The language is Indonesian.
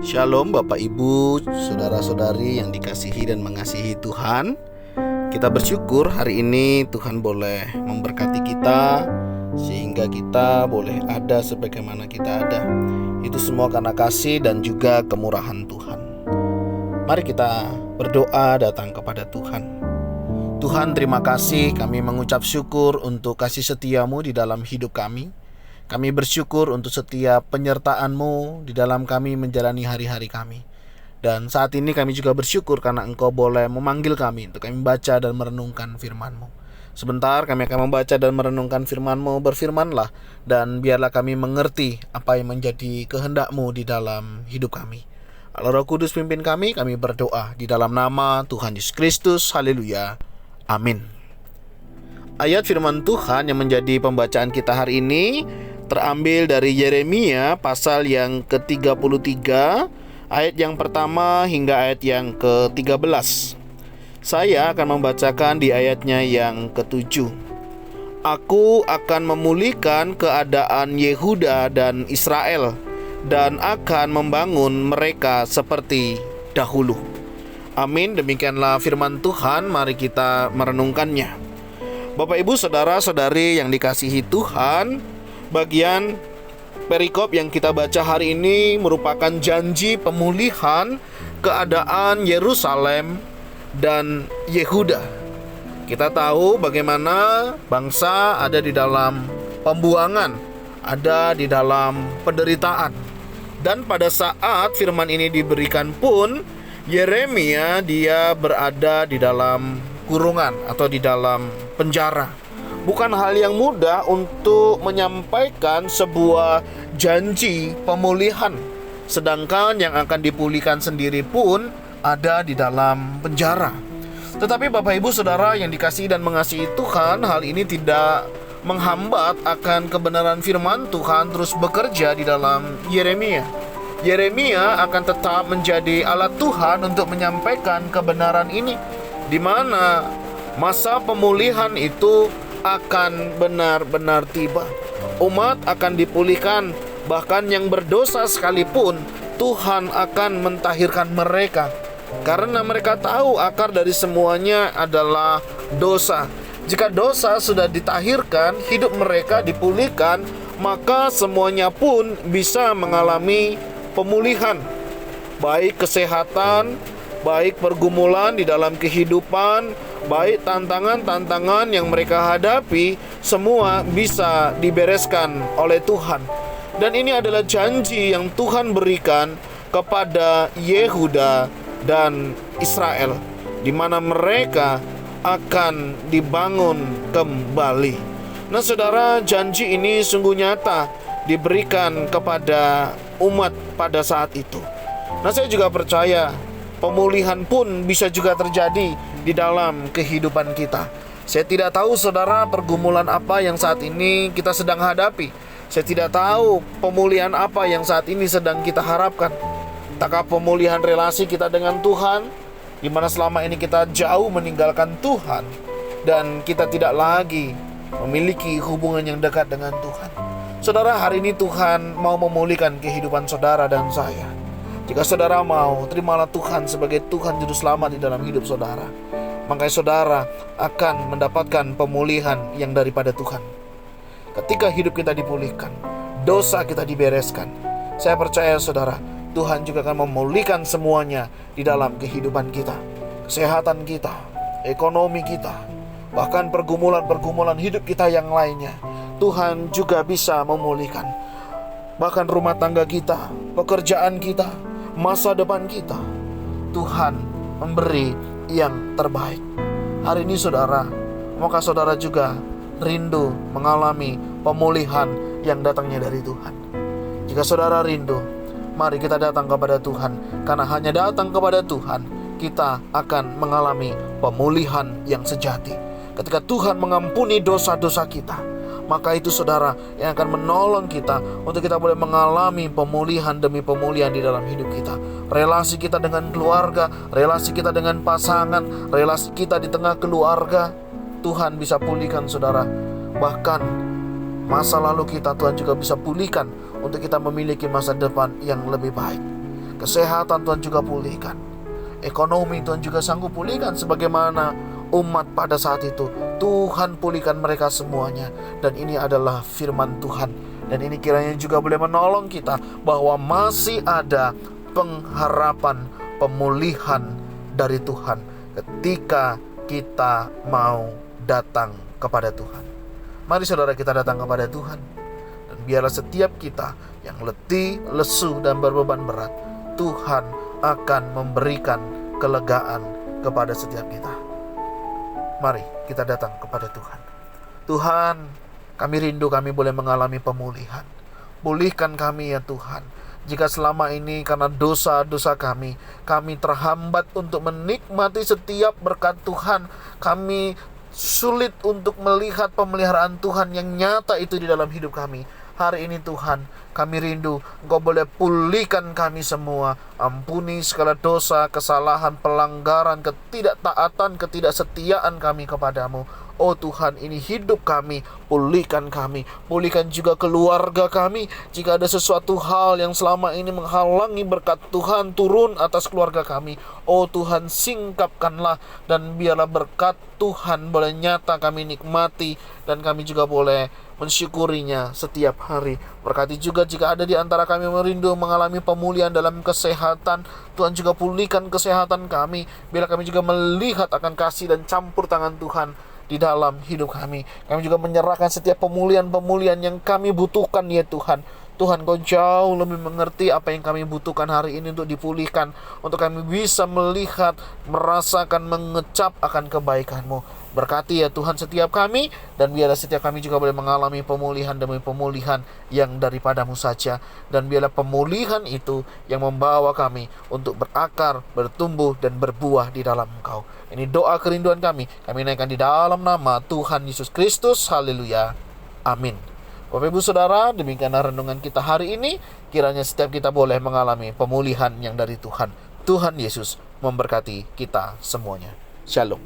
Shalom Bapak Ibu, saudara-saudari yang dikasihi dan mengasihi Tuhan. Kita bersyukur hari ini Tuhan boleh memberkati kita sehingga kita boleh ada sebagaimana kita ada. Itu semua karena kasih dan juga kemurahan Tuhan. Mari kita berdoa datang kepada Tuhan. Tuhan, terima kasih, kami mengucap syukur untuk kasih setia-Mu di dalam hidup kami. Kami bersyukur untuk setiap penyertaan-Mu di dalam kami menjalani hari-hari kami. Dan saat ini kami juga bersyukur karena Engkau boleh memanggil kami untuk kami baca dan merenungkan firman-Mu. Sebentar kami akan membaca dan merenungkan firman-Mu. Berfirmanlah dan biarlah kami mengerti apa yang menjadi kehendak-Mu di dalam hidup kami. Allah Roh Kudus pimpin kami berdoa di dalam nama Tuhan Yesus Kristus. Haleluya. Amin. Ayat firman Tuhan yang menjadi pembacaan kita hari ini terambil dari Yeremia pasal yang ke-33, ayat yang pertama hingga ayat yang ke-13. Saya akan membacakan di ayatnya yang ke-7. Aku akan memulihkan keadaan Yehuda dan Israel dan akan membangun mereka seperti dahulu. Amin. Demikianlah firman Tuhan, mari kita merenungkannya. Bapak Ibu saudara-saudari yang dikasihi Tuhan, bagian perikop yang kita baca hari ini merupakan janji pemulihan keadaan Yerusalem dan Yehuda. Kita tahu bagaimana bangsa ada di dalam pembuangan, ada di dalam penderitaan. Dan pada saat firman ini diberikan pun, Yeremia dia berada di dalam kurungan atau di dalam penjara. Bukan hal yang mudah untuk menyampaikan sebuah janji pemulihan, sedangkan yang akan dipulihkan sendiri pun ada di dalam penjara. Tetapi Bapak Ibu Saudara yang dikasihi dan mengasihi Tuhan, hal ini tidak menghambat akan kebenaran firman Tuhan terus bekerja di dalam Yeremia. Yeremia akan tetap menjadi alat Tuhan untuk menyampaikan kebenaran ini, di mana masa pemulihan itu akan benar-benar tiba. Umat akan dipulihkan, bahkan yang berdosa sekalipun Tuhan akan mentahirkan mereka, karena mereka tahu akar dari semuanya adalah dosa. Jika dosa sudah ditahirkan, hidup mereka dipulihkan, maka semuanya pun bisa mengalami pemulihan, baik kesehatan, baik pergumulan di dalam kehidupan, baik tantangan-tantangan yang mereka hadapi, semua bisa dibereskan oleh Tuhan. Dan ini adalah janji yang Tuhan berikan kepada Yehuda dan Israel, di mana mereka akan dibangun kembali. Nah saudara, janji ini sungguh nyata diberikan kepada umat pada saat itu. Nah saya juga percaya pemulihan pun bisa juga terjadi di dalam kehidupan kita. Saya tidak tahu saudara pergumulan apa yang saat ini kita sedang hadapi. Saya tidak tahu pemulihan apa yang saat ini sedang kita harapkan. Entahkah pemulihan relasi kita dengan Tuhan, di mana selama ini kita jauh meninggalkan Tuhan dan kita tidak lagi memiliki hubungan yang dekat dengan Tuhan. Saudara, hari ini Tuhan mau memulihkan kehidupan saudara dan saya. Jika saudara mau, terimalah Tuhan sebagai Tuhan Juru Selamat di dalam hidup saudara. Maka saudara akan mendapatkan pemulihan yang daripada Tuhan. Ketika hidup kita dipulihkan, dosa kita dibereskan, saya percaya saudara, Tuhan juga akan memulihkan semuanya di dalam kehidupan kita. Kesehatan kita, ekonomi kita, bahkan pergumulan-pergumulan hidup kita yang lainnya, Tuhan juga bisa memulihkan. Bahkan rumah tangga kita, pekerjaan kita, masa depan kita, Tuhan memberi yang terbaik. Hari ini saudara, maka saudara juga rindu mengalami pemulihan yang datangnya dari Tuhan. Jika saudara rindu, mari kita datang kepada Tuhan, karena hanya datang kepada Tuhan kita akan mengalami pemulihan yang sejati. Ketika Tuhan mengampuni dosa-dosa kita, maka itu saudara yang akan menolong kita untuk kita boleh mengalami pemulihan demi pemulihan di dalam hidup kita. Relasi kita dengan keluarga, relasi kita dengan pasangan, relasi kita di tengah keluarga, Tuhan bisa pulihkan saudara. Bahkan masa lalu kita Tuhan juga bisa pulihkan untuk kita memiliki masa depan yang lebih baik. Kesehatan Tuhan juga pulihkan. Ekonomi Tuhan juga sanggup pulihkan sebagaimana umat pada saat itu. Tuhan pulihkan mereka semuanya. Dan ini adalah firman Tuhan. Dan ini kiranya juga boleh menolong kita bahwa masih ada pengharapan pemulihan dari Tuhan ketika kita mau datang kepada Tuhan. Mari saudara kita datang kepada Tuhan. Dan biarlah setiap kita yang letih, lesu, dan berbeban berat, Tuhan akan memberikan kelegaan kepada setiap kita. Mari kita datang kepada Tuhan. Tuhan, kami rindu kami boleh mengalami pemulihan. Pulihkan kami ya Tuhan. Jika selama ini karena dosa-dosa kami terhambat untuk menikmati setiap berkat Tuhan. Kami sulit untuk melihat pemeliharaan Tuhan yang nyata itu di dalam hidup kami. Hari ini Tuhan, kami rindu Engkau boleh pulihkan kami semua. Ampuni segala dosa, kesalahan, pelanggaran, ketidaktaatan, ketidaksetiaan kami kepadamu. Oh Tuhan, ini hidup kami, pulihkan kami. Pulihkan juga keluarga kami. Jika ada sesuatu hal yang selama ini menghalangi berkat Tuhan turun atas keluarga kami, oh Tuhan, singkapkanlah. Dan biarlah berkat Tuhan boleh nyata kami nikmati. Dan kami juga boleh mensyukurinya setiap hari. Berkati juga jika ada di antara kami merindu mengalami pemulihan dalam kesehatan, Tuhan juga pulihkan kesehatan kami. Biar kami juga melihat akan kasih dan campur tangan Tuhan di dalam hidup kami. Kami juga menyerahkan setiap pemulihan-pemulihan yang kami butuhkan ya Tuhan. Tuhan, Kau jauh lebih mengerti apa yang kami butuhkan hari ini untuk dipulihkan, untuk kami bisa melihat, merasakan, mengecap akan kebaikan-Mu. Berkati ya Tuhan setiap kami, dan biarlah setiap kami juga boleh mengalami pemulihan demi pemulihan yang daripada-Mu saja. Dan biarlah pemulihan itu yang membawa kami untuk berakar, bertumbuh, dan berbuah di dalam Engkau. Ini doa kerinduan kami naikkan di dalam nama Tuhan Yesus Kristus. Haleluya. Amin. Bapak Ibu Saudara, demikianlah renungan kita hari ini. Kiranya setiap kita boleh mengalami pemulihan yang dari Tuhan. Tuhan Yesus memberkati kita semuanya. Shalom.